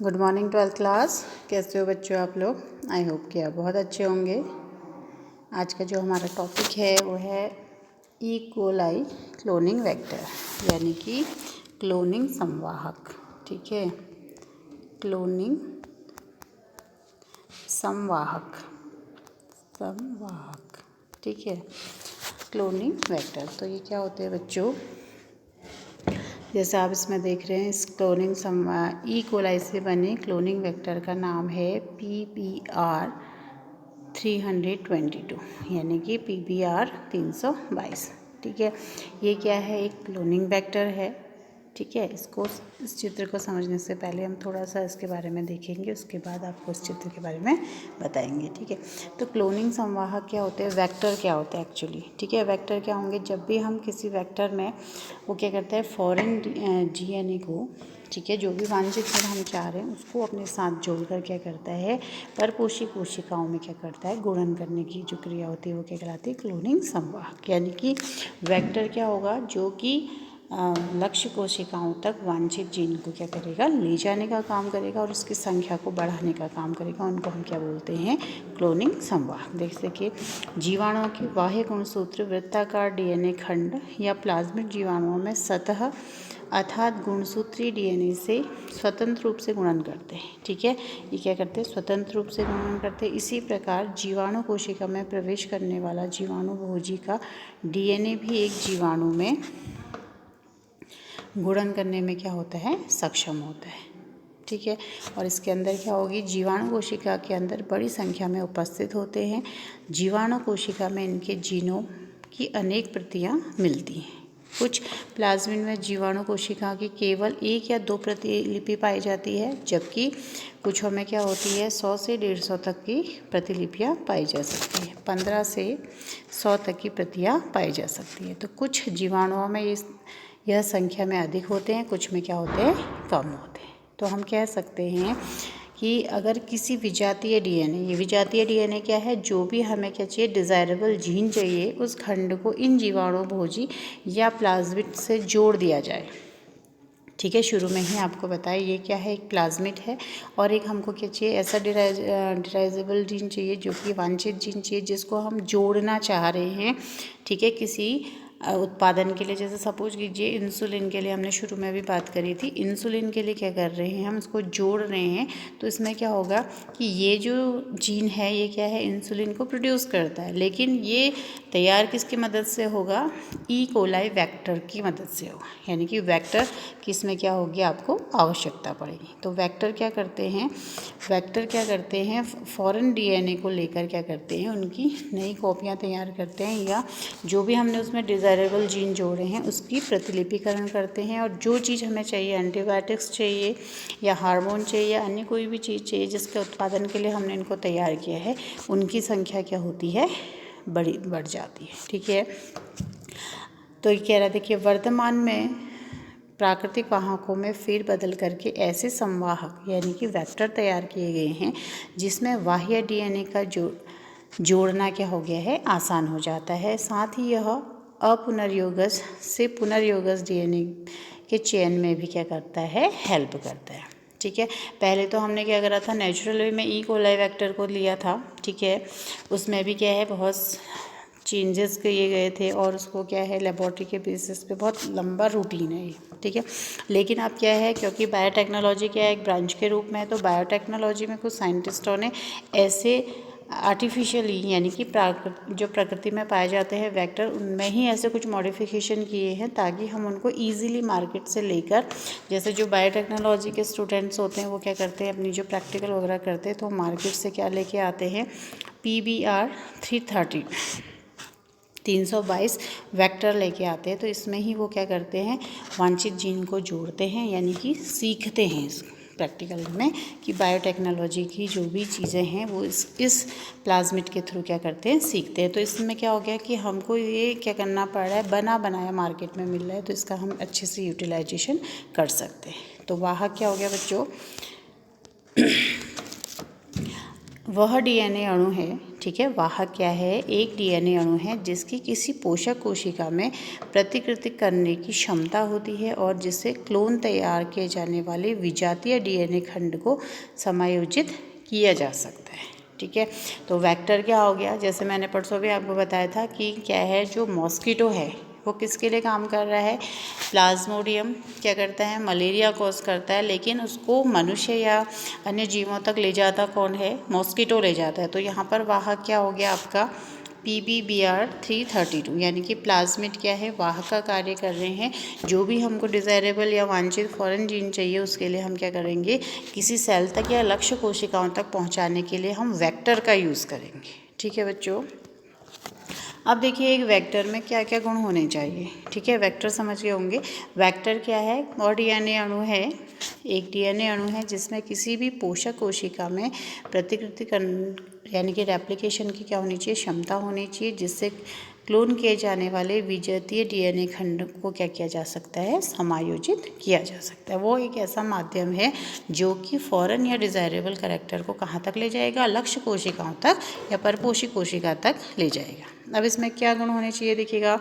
Good morning 12th class. कैसे हो बच्चों आप लोग? आई होप कि आप बहुत अच्छे होंगे। आज का जो हमारा टॉपिक है वो है ई कोलाई क्लोनिंग वेक्टर, यानी कि क्लोनिंग संवाहक। ठीक है, क्लोनिंग संवाहक। ठीक है, क्लोनिंग वेक्टर। तो ये क्या होते हैं बच्चों? जैसे आप इसमें देख रहे हैं, इस क्लोनिंग ई कोलाई से बने क्लोनिंग वेक्टर का नाम है PBR 322, यानी कि PBR 322। ठीक है, ये क्या है? एक क्लोनिंग वेक्टर है। ठीक है, इस चित्र को समझने से पहले हम थोड़ा सा इसके बारे में देखेंगे, उसके बाद आपको इस चित्र के बारे में बताएंगे। ठीक है, तो क्लोनिंग संवाहक क्या होते हैं, वेक्टर क्या होते हैं एक्चुअली? ठीक है, वेक्टर क्या होंगे? जब भी हम किसी वेक्टर में वो क्या करता है, फॉरेन DNA को, ठीक है, जो भी वांछित गुण हम चाह रहे हैं उसको अपने साथ जोड़कर क्या करता है, परपोषी कोशिकाओं में क्या करता है, गुणन करने की जो क्रिया होती है वो क्या कहलाती है? क्लोनिंग संवाहक। यानी कि वेक्टर क्या होगा? जो कि लक्ष्य कोशिकाओं तक वांछित जीन को क्या करेगा, ले जाने का काम करेगा और उसकी संख्या को बढ़ाने का काम करेगा। उनको हम क्या बोलते हैं? क्लोनिंग संवाहक। जैसे कि जीवाणुओं के बाह्य गुणसूत्र वृत्ताकार DNA खंड या प्लाज्मिड जीवाणुओं में सतह अर्थात गुणसूत्री DNA से स्वतंत्र रूप से गुणन करते हैं। ठीक है, ये क्या करते हैं? स्वतंत्र रूप से गुणन करते हैं। इसी प्रकार जीवाणु कोशिका में प्रवेश करने वाला जीवाणु भोजी का DNA भी एक जीवाणु में गुणन करने में क्या होता है? सक्षम होता है। ठीक है, और इसके अंदर क्या होगी? जीवाणु कोशिका के अंदर बड़ी संख्या में उपस्थित होते हैं। जीवाणु कोशिका में इनके जीनों की अनेक प्रतियां मिलती हैं। कुछ प्लाज्मिड में जीवाणु कोशिका की केवल 1 या 2 प्रतिलिपि पाई जाती है, जबकि कुछों में क्या होती है? 100 से 150 तक की प्रतिलिपियां पाई जा सकती हैं। 15 से 100 तक की प्रतियां पाई जा सकती है। तो कुछ जीवाणुओं में यह संख्या में अधिक होते हैं, कुछ में क्या होते हैं? कम होते हैं। तो हम कह सकते हैं कि अगर किसी विजातीय DNA, ये विजातीय DNA क्या है? जो भी हमें क्या चाहिए, डिज़ायरेबल जीन चाहिए, उस खंड को इन जीवाणु भोजी या प्लाज्मिड से जोड़ दिया जाए। ठीक है, शुरू में ही आपको बताया ये क्या है? एक प्लाज्मिड है और एक हमको क्या चाहिए? ऐसा डिराइजेबल जीन चाहिए, जो कि वांछित जीन चाहिए, जिसको हम जोड़ना चाह रहे हैं। ठीक है, किसी उत्पादन के लिए। जैसे सपोज कीजिए इंसुलिन के लिए, हमने शुरू में भी बात करी थी, इंसुलिन के लिए क्या कर रहे हैं हम? इसको जोड़ रहे हैं। तो इसमें क्या होगा कि ये जो जीन है ये क्या है? इंसुलिन को प्रोड्यूस करता है, लेकिन ये तैयार किसकी मदद से होगा? ई कोलाई वेक्टर की मदद से होगा। यानी कि वेक्टर किस में क्या होगी? आपको आवश्यकता पड़ेगी। तो वेक्टर क्या करते हैं? फॉरेन DNA को लेकर क्या करते हैं? उनकी नई कॉपियाँ तैयार करते हैं, या जो भी हमने उसमें डिज़ायरेबल जीन जोड़े हैं उसकी प्रतिलिपिकरण करते हैं। और जो चीज़ हमें चाहिए, एंटीबायोटिक्स चाहिए या हार्मोन चाहिए या अन्य कोई भी चीज़ चाहिए जिसके उत्पादन के लिए हमने इनको तैयार किया है, उनकी संख्या क्या होती है? बढ़ जाती है। ठीक है, तो ये कह रहा, देखिए, वर्तमान में प्राकृतिक वाहकों में फेरबदल करके ऐसे संवाहक यानी कि वेक्टर तैयार किए गए हैं जिसमें बाह्य DNA का जोड़ना क्या हो गया है? आसान हो जाता है। साथ ही यह अपुनर्योगज से पुनर्योगज DNA के चयन में भी क्या करता है? हेल्प करता है। ठीक है, पहले तो हमने क्या करा था? नेचुरल वे में ई कोलाई वेक्टर को लिया था। ठीक है, उसमें भी क्या है? बहुत चेंजेस किए गए थे और उसको क्या है? लेबोरेटरी के बेसिस पे बहुत लंबा रूटीन है ये। ठीक है, लेकिन अब क्या है? क्योंकि बायोटेक्नोलॉजी क्या है? एक ब्रांच के रूप में है, तो बायोटेक्नोलॉजी में कुछ साइंटिस्टों ने ऐसे आर्टिफिशियली, यानी कि जो प्रकृति में पाए जाते हैं वेक्टर, उनमें ही ऐसे कुछ मॉडिफिकेशन किए हैं ताकि हम उनको ईजिली मार्केट से लेकर, जैसे जो बायोटेक्नोलॉजी के स्टूडेंट्स होते हैं वो क्या करते हैं? अपनी जो प्रैक्टिकल वगैरह करते हैं तो मार्केट से क्या लेके आते हैं? PBR 322 वेक्टर लेके आते हैं। तो इसमें ही वो क्या करते हैं? वांछित जीन को जोड़ते हैं, यानी कि सीखते हैं इस प्रैक्टिकल में कि बायोटेक्नोलॉजी की जो भी चीज़ें हैं वो इस प्लाज्मिड के थ्रू क्या करते हैं? सीखते हैं। तो इसमें क्या हो गया कि हमको ये क्या करना पड़ रहा है? बना बनाया मार्केट में मिल रहा है, तो इसका हम अच्छे से यूटिलाइजेशन कर सकते हैं। तो वाहक क्या हो गया बच्चों? वह DNA अणु है, ठीक है। वाहक क्या है? एक डीएनए अणु है जिसकी किसी पोषक कोशिका में प्रतिकृति करने की क्षमता होती है और जिससे क्लोन तैयार किए जाने वाले विजातीय डीएनए खंड को समायोजित किया जा सकता है, ठीक है। तो वेक्टर क्या हो गया? जैसे मैंने परसों भी आपको बताया था कि क्या है, जो मॉस्किटो है वो किसके लिए काम कर रहा है? प्लाज्मोडियम क्या करता है? मलेरिया कॉज करता है, लेकिन उसको मनुष्य या अन्य जीवों तक ले जाता कौन है? मॉस्किटो ले जाता है। तो यहाँ पर वाहक क्या हो गया आपका? PBBR332, यानी कि प्लाज्मिड क्या है? वाहक का कार्य कर रहे हैं। जो भी हमको डिज़ायरेबल या वांछित फॉरेन जीन चाहिए उसके लिए हम क्या करेंगे? किसी सेल तक या लक्ष्य कोशिकाओं तक पहुँचाने के लिए हम वेक्टर का यूज़ करेंगे, ठीक है बच्चों। अब देखिए एक वेक्टर में क्या क्या गुण होने चाहिए, ठीक है। वेक्टर समझ गए होंगे। वेक्टर क्या है? और डीएनए अणु है, एक डीएनए अणु है जिसमें किसी भी पोषक कोशिका में प्रतिकृति यानी कि रेप्लिकेशन की क्या होनी चाहिए? क्षमता होनी चाहिए, जिससे क्लोन किए जाने वाले विजातीय डीएनए खंड को क्या किया जा सकता है? समायोजित किया जा सकता है। वो एक ऐसा माध्यम है जो कि फॉरेन या डिज़ायरेबल कैरेक्टर को कहाँ तक ले जाएगा? लक्ष्य कोशिकाओं तक या परपोषी कोशिका तक ले जाएगा। अब इसमें क्या गुण होने चाहिए? देखिएगा,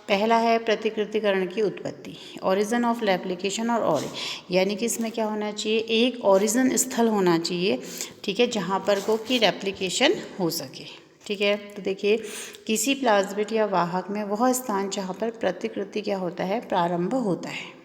पहला है प्रतिकृतिकरण की उत्पत्ति, ओरिजिन ऑफ रेप्लिकेशन और यानी कि इसमें क्या होना चाहिए? एक ओरिजिन स्थल होना चाहिए, ठीक है, जहाँ पर को की रेप्लिकेशन हो सके, ठीक है। तो देखिए किसी प्लाज्मिड या वाहक में वह स्थान जहाँ पर प्रतिकृति क्या होता है? प्रारंभ होता है।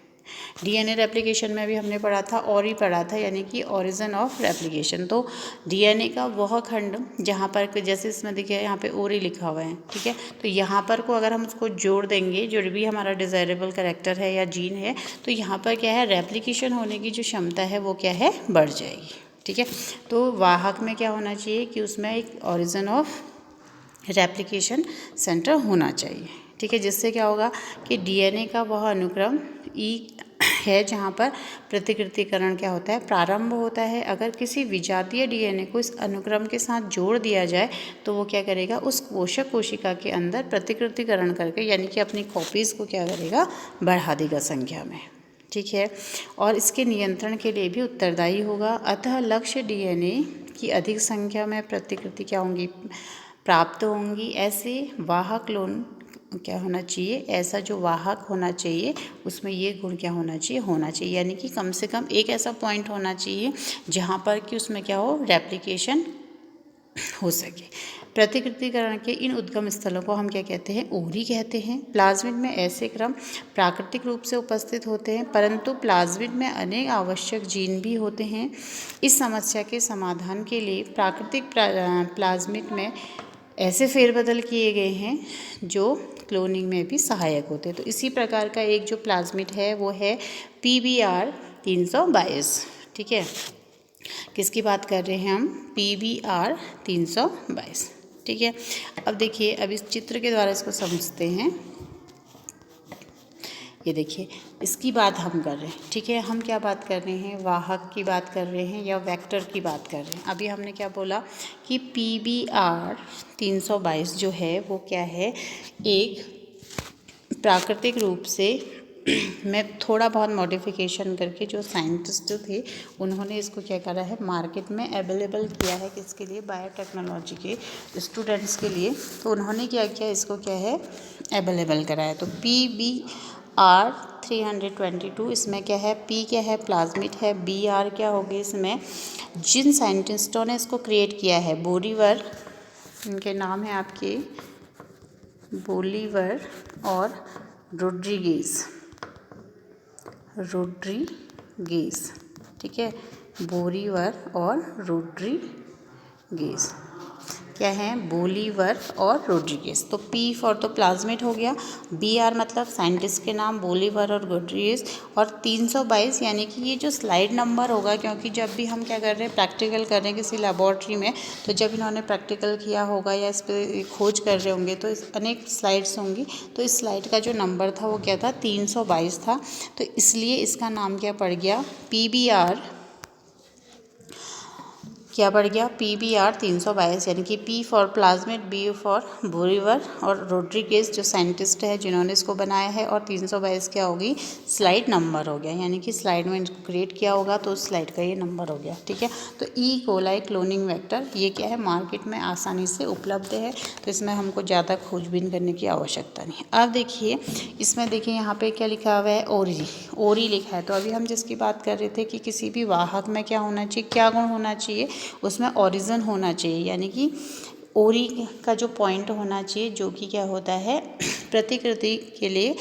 डीएनए रेप्लिकेशन में भी हमने पढ़ा था और ही पढ़ा था, यानी कि ओरिजिन ऑफ रेप्लिकेशन। तो डीएनए का वह खंड जहाँ पर, जैसे इसमें देखिए यहाँ पे ओरी लिखा हुआ है, ठीक है, तो यहाँ पर को अगर हम उसको जोड़ देंगे, जो भी हमारा डिज़ायरेबल कैरेक्टर है या जीन है, तो यहाँ पर क्या है? रेप्लिकेशन होने की जो क्षमता है वो क्या है? बढ़ जाएगी, ठीक है। तो वाहक में क्या होना चाहिए कि उसमें एक ओरिजिन ऑफ रेप्लिकेशन सेंटर होना चाहिए, ठीक है, जिससे क्या होगा कि डीएनए का वह अनुक्रम ई है जहाँ पर प्रतिकृतिकरण क्या होता है? प्रारंभ होता है। अगर किसी विजातीय डीएनए को इस अनुक्रम के साथ जोड़ दिया जाए तो वो क्या करेगा? उस पोषक कोशिका के अंदर प्रतिकृतिकरण करके, यानी कि अपनी कॉपीज़ को क्या करेगा? बढ़ा देगा संख्या में, ठीक है, और इसके नियंत्रण के लिए भी उत्तरदायी होगा। अतः लक्ष्य डीएनए की अधिक संख्या में प्रतिकृति क्या होंगी? प्राप्त होंगी। ऐसे वाहक क्लोन क्या होना चाहिए? ऐसा जो वाहक होना चाहिए उसमें ये गुण क्या होना चाहिए? यानी कि कम से कम एक ऐसा पॉइंट होना चाहिए जहाँ पर कि उसमें क्या हो? रेप्लिकेशन हो सके। प्रतिकृतिकरण के इन उद्गम स्थलों को हम क्या कहते हैं? ओरी कहते हैं। प्लाज्मिड में ऐसे क्रम प्राकृतिक रूप से उपस्थित होते हैं, परंतु प्लाज्मिड में अनेक आवश्यक जीन भी होते हैं। इस समस्या के समाधान के लिए प्राकृतिक प्लाज्मिड में ऐसे फेरबदल किए गए हैं जो क्लोनिंग में भी सहायक होते हैं। तो इसी प्रकार का एक जो प्लाज्मिड है वो है PBR322, ठीक है। किसकी बात कर रहे हैं हम? PBR322, ठीक है। अब देखिए, अब इस चित्र के द्वारा इसको समझते हैं। ये देखिए, इसकी बात हम कर रहे हैं, ठीक है। हम क्या बात कर रहे हैं? वाहक की बात कर रहे हैं या वेक्टर की बात कर रहे हैं। अभी हमने क्या बोला कि PBR322 जो है वो क्या है? एक प्राकृतिक रूप से मैं थोड़ा बहुत मॉडिफिकेशन करके जो साइंटिस्ट थे उन्होंने इसको क्या करा है? मार्केट में अवेलेबल किया है। किसके लिए? बायोटेक्नोलॉजी के स्टूडेंट्स के लिए। तो उन्होंने क्या किया? इसको क्या है? अवेलेबल कराया। तो PBR322 इसमें क्या है? P क्या है? प्लाज्मिड है। BR क्या होगी इसमें? जिन साइंटिस्टों ने इसको क्रिएट किया है, बोरीवर, इनके नाम है आपके बोलीवर और रोड्रिगेज, ठीक है। बोरीवर और रोड्रिगेज क्या हैं? बोलीवर और रोड्रिगेज। तो P फॉर तो प्लाज्मिड हो गया, BR मतलब साइंटिस्ट के नाम बोलीवर और रोड्रिगेज, और 322 यानी कि ये जो स्लाइड नंबर होगा, क्योंकि जब भी हम क्या कर रहे हैं? प्रैक्टिकल कर रहे हैं किसी लेबॉर्ट्री में, तो जब इन्होंने प्रैक्टिकल किया होगा या इस पर खोज कर रहे होंगे तो अनेक स्लाइड्स होंगी, तो इस स्लाइड का जो नंबर था वो क्या था? 322 था। तो इसलिए इसका नाम क्या पड़ गया? PBR क्या बढ़ गया, PBr 322, यानी कि P for plasmid, B for Bolivar और रोड्रिगेज जो साइंटिस्ट है जिन्होंने इसको बनाया है, और 322 क्या होगी, स्लाइड नंबर हो गया, यानी कि स्लाइड में इसको क्रिएट किया होगा तो उस स्लाइड का ये नंबर हो गया। ठीक है, तो ई कोलाई क्लोनिंग वेक्टर ये क्या है, मार्केट में आसानी से उपलब्ध है, तो इसमें हमको ज़्यादा खोजबीन करने की आवश्यकता नहीं। अब देखिए इसमें, देखिए यहाँ पे क्या लिखा हुआ है, ओरी लिखा है। तो अभी हम जिसकी बात कर रहे थे कि किसी भी वाहक में क्या होना चाहिए, क्या गुण होना चाहिए, उसमें ओरिजिन होना चाहिए, यानी कि ओरी का जो पॉइंट होना चाहिए, जो कि क्या होता है, प्रतिकृति के लिए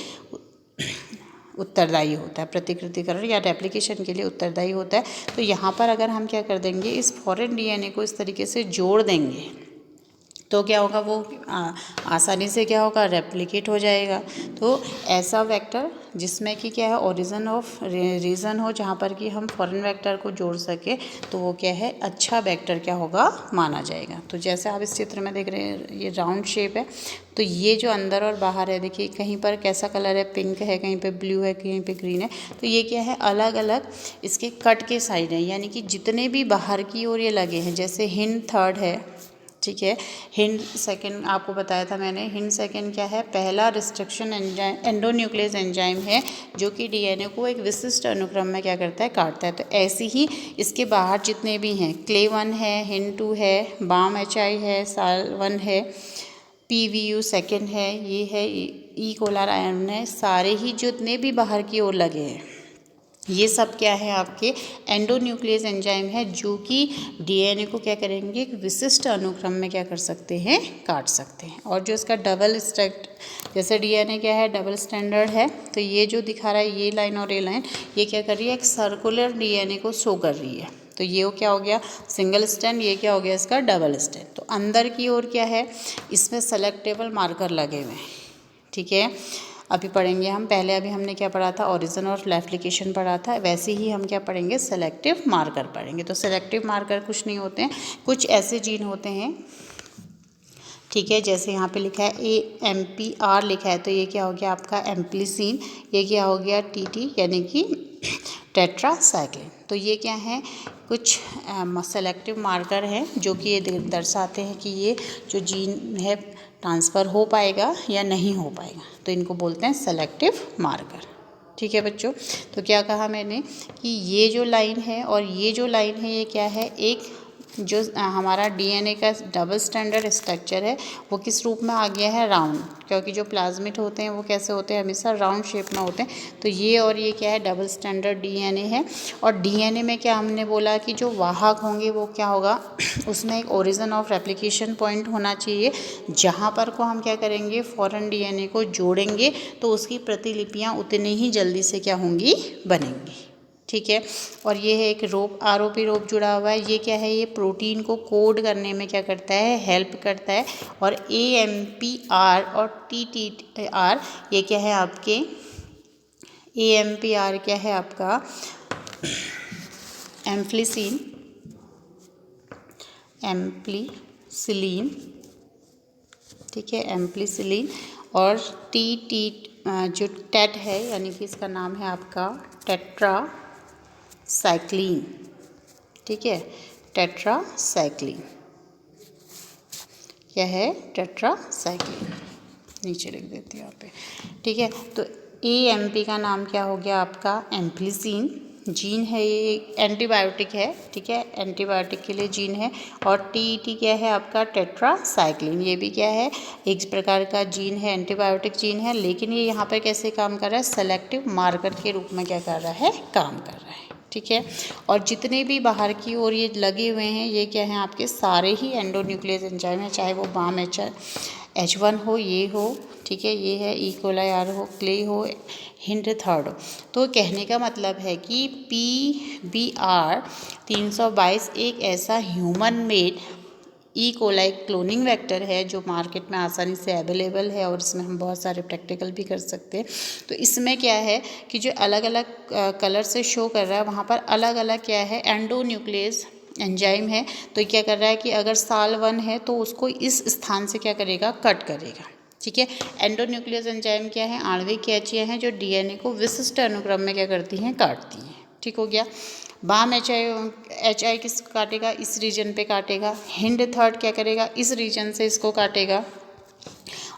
उत्तरदायी होता है, प्रतिकृतिकरण या रेप्लिकेशन के लिए उत्तरदायी होता है। तो यहाँ पर अगर हम क्या कर देंगे, इस फॉरेन DNA को इस तरीके से जोड़ देंगे तो क्या होगा, वो आसानी से क्या होगा, रेप्लिकेट हो जाएगा। तो ऐसा वेक्टर जिसमें कि क्या है, ओरिजिन ऑफ रीजन हो, जहाँ पर कि हम फॉरेन वेक्टर को जोड़ सके, तो वो क्या है, अच्छा वेक्टर क्या होगा, माना जाएगा। तो जैसे आप इस चित्र में देख रहे हैं, ये राउंड शेप है, तो ये जो अंदर और बाहर है, देखिए कहीं पर कैसा कलर है, पिंक है, कहीं पे ब्लू है, कहीं पे ग्रीन है। तो ये क्या है, अलग अलग इसके कट के साइड है, यानी कि जितने भी बाहर की ओर ये लगे हैं, जैसे हिंड थर्ड है, ठीक है, हिंड सेकंड आपको बताया था मैंने, हिंड सेकंड क्या है, पहला रिस्ट्रिक्शन एंजाइम, एंडोन्यूक्लियस एंजाइम है, जो कि DNA को एक विशिष्ट अनुक्रम में क्या करता है, काटता है। तो ऐसे ही इसके बाहर जितने भी हैं, क्ले 1 है, हिंड 2 है, बाम HI है, साल 1 है, PVU सेकंड है, ये है ई कोलार आयन है, सारे ही जितने भी बाहर की ओर लगे हैं, ये सब क्या है, आपके एंडोन्यूक्लियस एंजाइम है, जो कि DNA को क्या करेंगे, एक विशिष्ट अनुक्रम में क्या कर सकते हैं, काट सकते हैं। और जो इसका डबल स्टैक्ड, जैसे DNA क्या है, डबल स्टैंडर्ड है, तो ये जो दिखा रहा है, ये लाइन और ये लाइन, ये क्या कर रही है, एक सर्कुलर DNA को शो कर रही है। तो ये क्या हो गया, सिंगल स्टैंड, ये क्या हो गया, इसका डबल स्टैंड। तो अंदर की ओर क्या है, इसमें सेलेक्टेबल मार्कर लगे हुए हैं। ठीक है, अभी पढ़ेंगे हम, पहले अभी हमने क्या पढ़ा था, ओरिजिन और रेप्लिकेशन पढ़ा था, वैसे ही हम क्या पढ़ेंगे, सेलेक्टिव मार्कर पढ़ेंगे। तो सेलेक्टिव मार्कर कुछ नहीं होते हैं, कुछ ऐसे जीन होते हैं, ठीक है, जैसे यहाँ पे लिखा है AMPR लिखा है, तो ये क्या हो गया आपका एम्प्लीसिन, ये क्या हो गया TT, यानी कि टेट्रासाइक्लिन। तो ये क्या है, कुछ सेलेक्टिव मार्कर हैं जो कि ये दर्शाते हैं कि ये जो जीन है ट्रांसफ़र हो पाएगा या नहीं हो पाएगा, तो इनको बोलते हैं सेलेक्टिव मार्कर। ठीक है बच्चों, तो क्या कहा मैंने कि ये जो लाइन है और ये जो लाइन है, ये क्या है, एक जो हमारा DNA का डबल स्टैंडर्ड स्ट्रक्चर है, वो किस रूप में आ गया है, राउंड, क्योंकि जो प्लाज्मिड होते हैं वो कैसे होते हैं, हमेशा राउंड शेप में होते हैं। तो ये और ये क्या है, डबल स्टैंडर्ड DNA है। और DNA में क्या हमने बोला कि जो वाहक होंगे वो क्या होगा, उसमें एक ओरिजिन ऑफ रेप्लिकेशन पॉइंट होना चाहिए, जहाँ पर को हम क्या करेंगे, फॉरेन DNA को जोड़ेंगे तो उसकी प्रतिलिपियाँ उतनी ही जल्दी से क्या होंगी, बनेंगी। ठीक है, और ये है एक रोप, ROP रोप जुड़ा हुआ है, ये क्या है, ये प्रोटीन को कोड करने में क्या करता है, हेल्प करता है। और AMPR और TTR ये क्या है आपके, AMPR क्या है आपका, एम्प्लीसिलीन, ठीक है, एम्प्लीसिलीन। और जो टेट है, यानी कि इसका नाम है आपका टेट्रासाइक्लिन, ठीक है, टेट्रासाइक्लिन क्या है, टेट्रासाइक्लिन, नीचे लिख देती हूँ यहाँ पे। ठीक है, तो AMP का नाम क्या हो गया आपका, एम्प्लीसिन जीन है, ये एंटीबायोटिक है, ठीक है, एंटीबायोटिक के लिए जीन है। और TET क्या है आपका, टेट्रासाइक्लिन, ये भी क्या है, एक प्रकार का जीन है, एंटीबायोटिक जीन है, लेकिन ये यहाँ पर कैसे काम कर रहा है, सेलेक्टिव मार्कर के रूप में क्या कर रहा है, काम कर रहा है। ठीक है, और जितने भी बाहर की ओर ये लगे हुए हैं, ये क्या हैं आपके, सारे ही एंडोन्यूक्लियस एंजाइम है, चाहे वो बाम H1 हो, ये हो, ठीक है, ये है ई कोलाई आर हो, क्ले हो, हिंड थर्ड हो। तो कहने का मतलब है कि PBr 322 एक ऐसा human made E coli cloning vector है जो मार्केट में आसानी से अवेलेबल है, और इसमें हम बहुत सारे प्रैक्टिकल भी कर सकते हैं। तो इसमें क्या है कि जो अलग अलग कलर से शो कर रहा है, वहाँ पर अलग अलग क्या है, एंडोन्यूक्लियस एंजाइम है। तो क्या कर रहा है कि अगर साल 1 है तो उसको इस स्थान से क्या करेगा, कट करेगा। ठीक है, एंडोन्यूक्लियस एंजाइम क्या है, आणविक कैंचियाँ हैं जो DNA को विशिष्ट अनुक्रम में क्या करती हैं, काटती हैं। ठीक हो गया। बाम एच आई किस काटेगा, इस रीजन पे काटेगा। हिंड थर्ड क्या करेगा, इस रीजन से इसको काटेगा।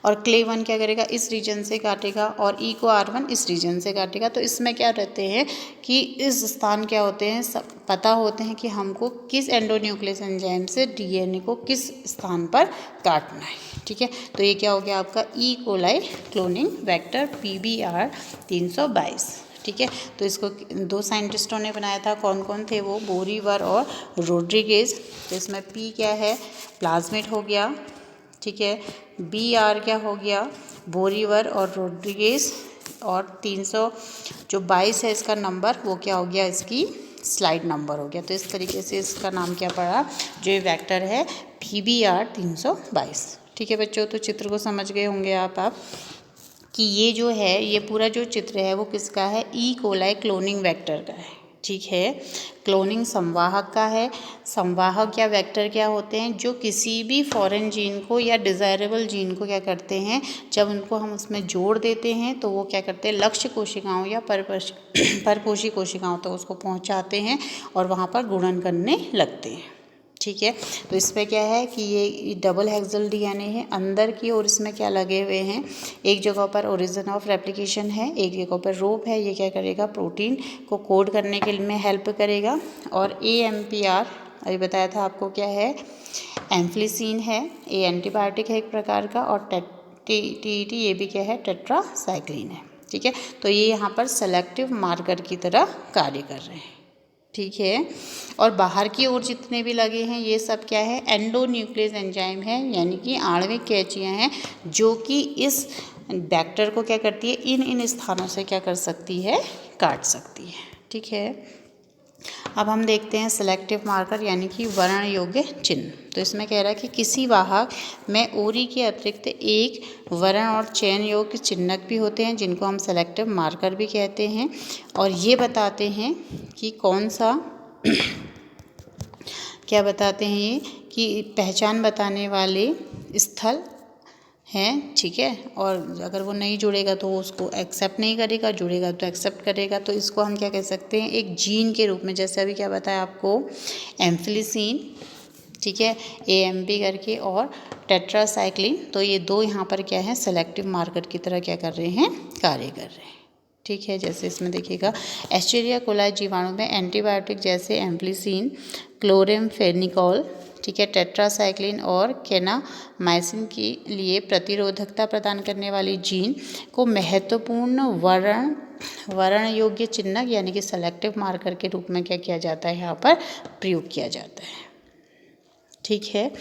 और क्ले वन क्या करेगा, इस रीजन से काटेगा। और ई को R1 इस रीजन से काटेगा। तो इसमें क्या रहते हैं कि इस स्थान क्या होते हैं, सब पता होते हैं कि हमको किस एंडोन्यूक्लियस एंजाइम से डीएनए को किस स्थान पर काटना है। ठीक है, तो ये क्या हो गया आपका E coli cloning vector PBR 322। ठीक है, तो इसको दो साइंटिस्टों ने बनाया था। कौन कौन थे वो, बोरीवर और रोड्रिगेज। तो इसमें पी क्या है, प्लाज्मिड हो गया। ठीक है, BR क्या हो गया, बोरीवर और रोड्रिगेज। और 322 है इसका नंबर, वो क्या हो गया, इसकी स्लाइड नंबर हो गया। तो इस तरीके से इसका नाम क्या पड़ा, जो ये वेक्टर है PBR 322। ठीक है बच्चों, तो चित्र को समझ गए होंगे आप कि ये जो है, ये पूरा जो चित्र है वो किसका है, ई कोलाई क्लोनिंग वेक्टर का है। ठीक है, क्लोनिंग संवाहक का है। संवाहक या वेक्टर क्या होते हैं, जो किसी भी फॉरेन जीन को या डिज़ायरेबल जीन को क्या करते हैं, जब उनको हम उसमें जोड़ देते हैं तो वो क्या करते हैं, लक्ष्य कोशिकाओं या परपोषी कोशिकाओं तक उसको पहुंचाते हैं और वहाँ पर गुणन करने लगते हैं। ठीक है, तो इसमें क्या है कि ये डबल हेक्सल डीएनए है। अंदर की ओर इसमें क्या लगे हुए हैं, एक जगह पर ओरिजिन ऑफ रेप्लिकेशन है, एक जगह पर रोप है। ये क्या करेगा, प्रोटीन को कोड करने के लिए में हेल्प करेगा। और AMPR अभी बताया था आपको क्या है, एम्फलिसिन है। ये एंटीबायोटिक है एक प्रकार का। और TET ये भी क्या है, टेट्रासाइक्लिन है। ठीक है, तो ये यहाँ पर सेलेक्टिव मार्कर की तरह कार्य कर रहे हैं। ठीक है, और बाहर की ओर जितने भी लगे हैं ये सब क्या है, एंडोन्यूक्लियस एंजाइम है, यानी कि आणविक कैंचियाँ हैं, जो कि इस वेक्टर को क्या करती है, इन स्थानों से क्या कर सकती है, काट सकती है। ठीक है, अब हम देखते हैं सेलेक्टिव मार्कर यानी कि वर्ण योग्य चिन्ह। तो इसमें कह रहा है कि किसी वाहक में ओरी के अतिरिक्त एक वर्ण और चयन योग्य चिन्हक भी होते हैं, जिनको हम सेलेक्टिव मार्कर भी कहते हैं। और ये बताते हैं कि कौन सा क्या बताते हैं ये, कि पहचान बताने वाले स्थल हैं। ठीक है, और अगर वो नहीं जुड़ेगा तो वो उसको एक्सेप्ट नहीं करेगा, जुड़ेगा तो एक्सेप्ट करेगा। तो इसको हम क्या कह सकते हैं, एक जीन के रूप में, जैसे अभी क्या बताया आपको, एम्फलिसिन, ठीक है, AMP करके, और टेट्रासाइक्लिन। तो ये दो यहाँ पर क्या है, सेलेक्टिव मार्कर की तरह क्या कर रहे हैं, कार्य कर रहे हैं। ठीक है, जैसे इसमें देखिएगा, एस्चेरिया कोलाई जीवाणु में एंटीबायोटिक जैसे एम्फलिसिन, क्लोरेमफेनिकोल, ठीक है, टेट्रासाइक्लिन और केनामाइसिन के लिए प्रतिरोधकता प्रदान करने वाली जीन को महत्वपूर्ण वर्ण योग्य चिन्हक यानी कि सेलेक्टिव मार्कर के रूप में क्या किया जाता है, यहाँ पर प्रयोग किया जाता है। ठीक है,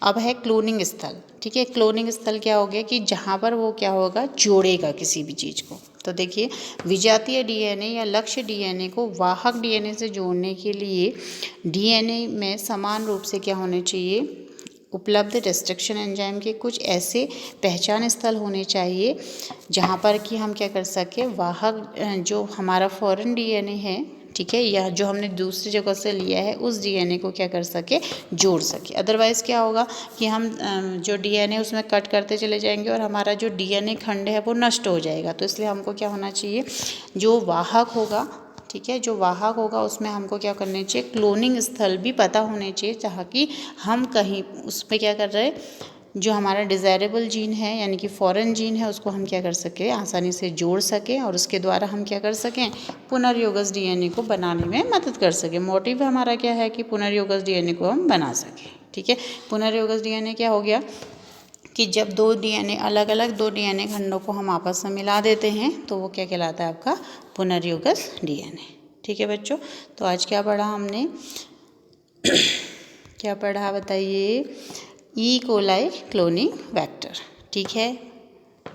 अब है क्लोनिंग स्थल। ठीक है, क्लोनिंग स्थल क्या हो गया कि जहाँ पर वो क्या होगा, जोड़ेगा किसी भी चीज़ को। तो देखिए, विजातीय डीएनए या लक्ष्य डीएनए को वाहक डीएनए से जोड़ने के लिए डीएनए में समान रूप से क्या होने चाहिए, उपलब्ध रेस्ट्रिक्शन एंजाइम के कुछ ऐसे पहचान स्थल होने चाहिए जहाँ पर कि हम क्या कर सके, वाहक जो हमारा फॉरेन डीएनए है, ठीक है, या जो हमने दूसरी जगह से लिया है, उस डीएनए को क्या कर सके, जोड़ सके। अदरवाइज़ क्या होगा कि हम जो डीएनए उसमें कट करते चले जाएंगे और हमारा जो डीएनए खंड है वो नष्ट हो जाएगा। तो इसलिए हमको क्या होना चाहिए, जो वाहक होगा, ठीक है, जो वाहक होगा उसमें हमको क्या करने चाहिए, क्लोनिंग स्थल भी पता होने चाहिए, ताकि हम कहीं उस पर क्या कर रहे हैं, जो हमारा डिज़ायरेबल जीन है यानी कि फॉरेन जीन है, उसको हम क्या कर सकें, आसानी से जोड़ सकें और उसके द्वारा हम क्या कर सकें, पुनर्योगज डीएनए को बनाने में मदद कर सकें। मोटिव हमारा क्या है कि पुनर्योगज डीएनए को हम बना सकें। ठीक है, पुनर्योगज डीएनए क्या हो गया कि जब दो डीएनए अलग अलग दो डीएनए खंडों को हम आपस में मिला देते हैं तो वो क्या कहलाता है, आपका पुनर्योगज डीएनए। ठीक है बच्चों, तो आज क्या पढ़ा हमने क्या पढ़ा बताइए, ई कोलाई क्लोनिंग वेक्टर। ठीक है,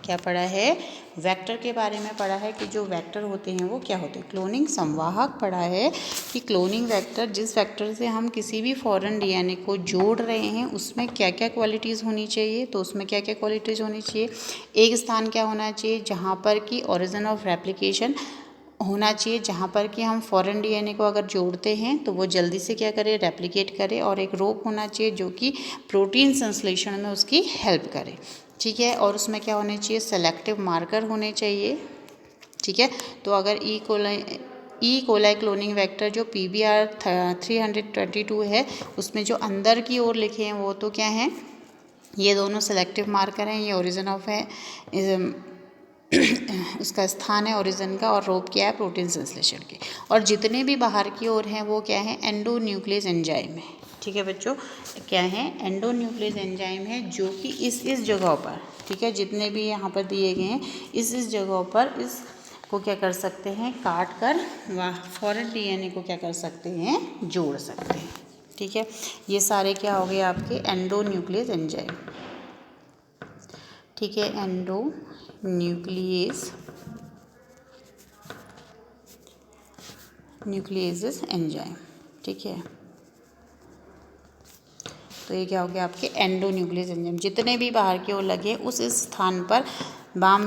क्या पढ़ा है, वेक्टर के बारे में पढ़ा है कि जो वेक्टर होते हैं वो क्या होते हैं, क्लोनिंग संवाहक पढ़ा है कि क्लोनिंग वेक्टर, जिस वेक्टर से हम किसी भी फॉरेन डीएनए को जोड़ रहे हैं उसमें क्या क्या क्वालिटीज़ होनी चाहिए। तो उसमें क्या क्या क्वालिटीज़ होनी चाहिए, एक स्थान क्या होना चाहिए जहाँ पर कि ओरिजिन ऑफ रेप्लिकेशन होना चाहिए, जहाँ पर कि हम फॉरेन डीएनए को अगर जोड़ते हैं तो वो जल्दी से क्या करे, रेप्लिकेट करे। और एक रोप होना चाहिए जो कि प्रोटीन संश्लेषण में उसकी हेल्प करे। ठीक है, और उसमें क्या होने चाहिए, सेलेक्टिव मार्कर होने चाहिए। ठीक है, तो अगर ई कोलाई क्लोनिंग वेक्टर जो PBR 322 है उसमें जो अंदर की ओर लिखे हैं वो तो क्या हैं, ये दोनों सेलेक्टिव मार्कर हैं। ये ओरिजिन ऑफ है, उसका स्थान है ओरिजिन का, और रोप क्या है, प्रोटीन संश्लेषण की। और जितने भी बाहर की ओर हैं वो क्या है, एंडोन्यूक्लियस एंजाइम है। ठीक है बच्चों, क्या है, एंडोन्यूक्लियस एंजाइम है जो कि इस जगहों पर, ठीक है, जितने भी यहाँ पर दिए गए हैं इस जगहों पर इसको क्या कर सकते हैं, काट कर फॉरेन DNA को क्या कर सकते हैं, जोड़ सकते हैं। ठीक है, ये सारे क्या हो गए आपके एंडोन्यूक्लियस एंजाइम। ठीक है, न्यूक्लियस एंजाइम। ठीक है, तो ये क्या हो गया आपके एंडोन्यूक्लियस एंजाइम। जितने भी बाहर की ओर लगे उस स्थान पर, बाम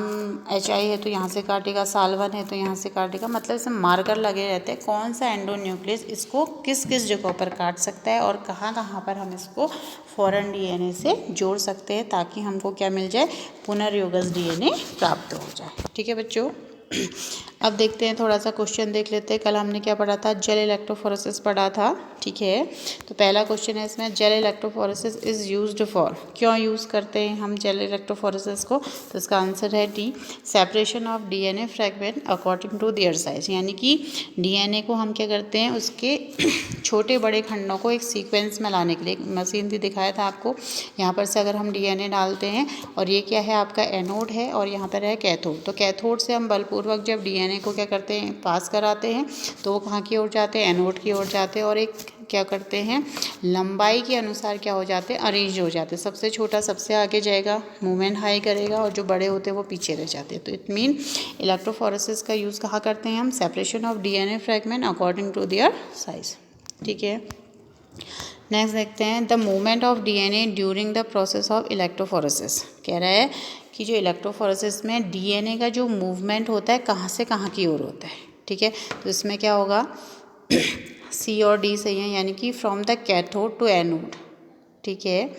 HI है तो यहाँ से काटेगा, साल्वन है तो यहाँ से काटेगा, मतलब इसमें मार्कर लगे रहते हैं कौन सा एंडोन्यूक्लियस इसको किस किस जगहों पर काट सकता है और कहाँ कहाँ पर हम इसको फॉरेन DNA से जोड़ सकते हैं ताकि हमको क्या मिल जाए, पुनर्योगज DNA प्राप्त हो जाए। ठीक है बच्चों, अब देखते हैं, थोड़ा सा क्वेश्चन देख लेते हैं। कल हमने क्या पढ़ा था, जेल इलेक्ट्रोफोरेसिस पढ़ा था। ठीक है, तो पहला क्वेश्चन है इसमें, gel electrophoresis is used for, क्यों यूज़ करते हैं हम जेल इलेक्ट्रोफोरेसिस को, तो इसका आंसर है D, separation of DNA fragment according to their size. यानी कि DNA को हम क्या करते हैं, उसके छोटे बड़े खंडों को एक सीक्वेंस में लाने के लिए, मशीन भी दिखाया था आपको। यहाँ पर से अगर हम DNA डालते हैं और ये क्या है आपका एनोड है और यहाँ पर है कैथोड, तो कैथोड से हम बलपूर्वक जब DNA को क्या करते हैं, पास कराते हैं, तो वो कहाँ की ओर जाते हैं, एनोड की ओर जाते हैं, और एक क्या करते हैं, लंबाई के अनुसार क्या हो जाते हैं, अरेंज हो जाते हैं। सबसे छोटा सबसे आगे जाएगा, मूवमेंट हाई करेगा, और जो बड़े होते हैं वो पीछे रह जाते हैं। तो इट मीन इलेक्ट्रोफोरेसिस का यूज़ कहाँ करते हैं हम, separation of DNA fragment according to their size. ठीक है, नेक्स्ट देखते हैं, the movement of DNA during the process of electrophoresis. कह रहा है कि जो इलेक्ट्रोफोरेसिस में DNA का जो मूवमेंट होता है कहाँ से कहाँ की ओर होता है। ठीक है, तो इसमें क्या होगा, C और D सही है, यानी कि from the cathode to anode. ठीक है,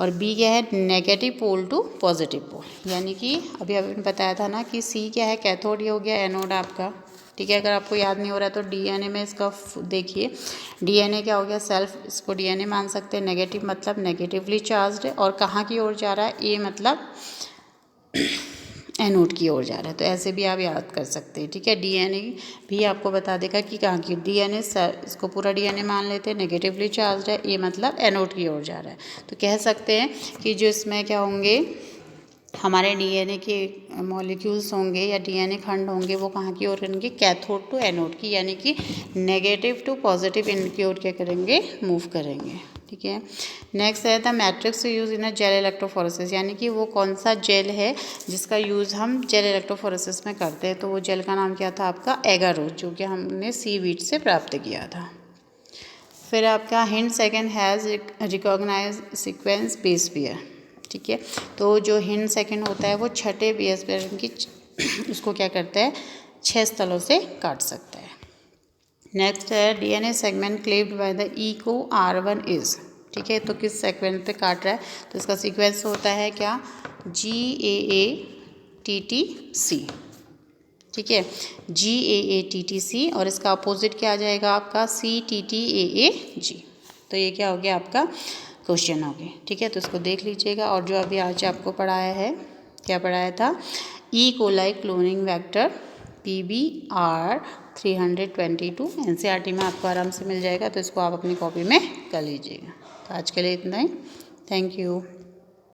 और B क्या है, negative pole to positive pole, यानी कि अभी अभी बताया था ना कि C क्या है, कैथोड, ये हो गया एनोड आपका। ठीक है, अगर आपको याद नहीं हो रहा है तो DNA में इसका देखिए, DNA क्या हो गया, सेल्फ, इसको DNA मान सकते हैं, नेगेटिव मतलब नेगेटिवली चार्ज्ड है, और कहाँ की ओर जा रहा है, A मतलब एनोड की ओर जा रहा है। तो ऐसे भी आप याद कर सकते हैं। ठीक है, DNA भी आपको बता देगा कि कहाँ की, DNA इसको पूरा DNA मान लेते हैं, नेगेटिवली चार्ज्ड है, A मतलब एनोड की ओर जा रहा है। तो कह सकते हैं कि जो इसमें क्या होंगे, हमारे DNA के मॉलिक्यूल्स होंगे या DNA खंड होंगे वो कहाँ की ओर करेंगे, कैथोड टू एनोड की, यानी कि नेगेटिव टू पॉजिटिव इनकी ओर क्या करेंगे, मूव करेंगे। ठीक है, नेक्स्ट है the matrix use in a gel electrophoresis, यानी कि वो कौन सा जेल है जिसका यूज़ हम जेल इलेक्ट्रोफोरेसिस में करते हैं। तो वो जेल का नाम क्या था आपका, एगारोज, जो कि हमने सीवीड से प्राप्त किया था। फिर आपका hint second has recognise sequence base pair. ठीक है, तो जो हिंट सेकंड होता है वो छठे बेस पेयर की उसको क्या करता है, 6 स्थलों से काट सकता है। नेक्स्ट है DNA segment cleaved by the Eco R1 is. ठीक है, तो किस सेगमेंट पे काट रहा है, तो इसका सीक्वेंस होता है क्या, GAATTC। ठीक है, GAATTC, और इसका अपोजिट क्या आ जाएगा आपका, CTTAAG। तो ये क्या हो गया आपका क्वेश्चन हो गए। ठीक है, तो इसको देख लीजिएगा। और जो अभी आज आपको पढ़ाया है, क्या पढ़ाया था, E coli cloning vector PBR 322 NCERT में आपको आराम से मिल जाएगा, तो इसको आप अपनी कॉपी में कर लीजिएगा। तो आज के लिए इतना ही, थैंक यू।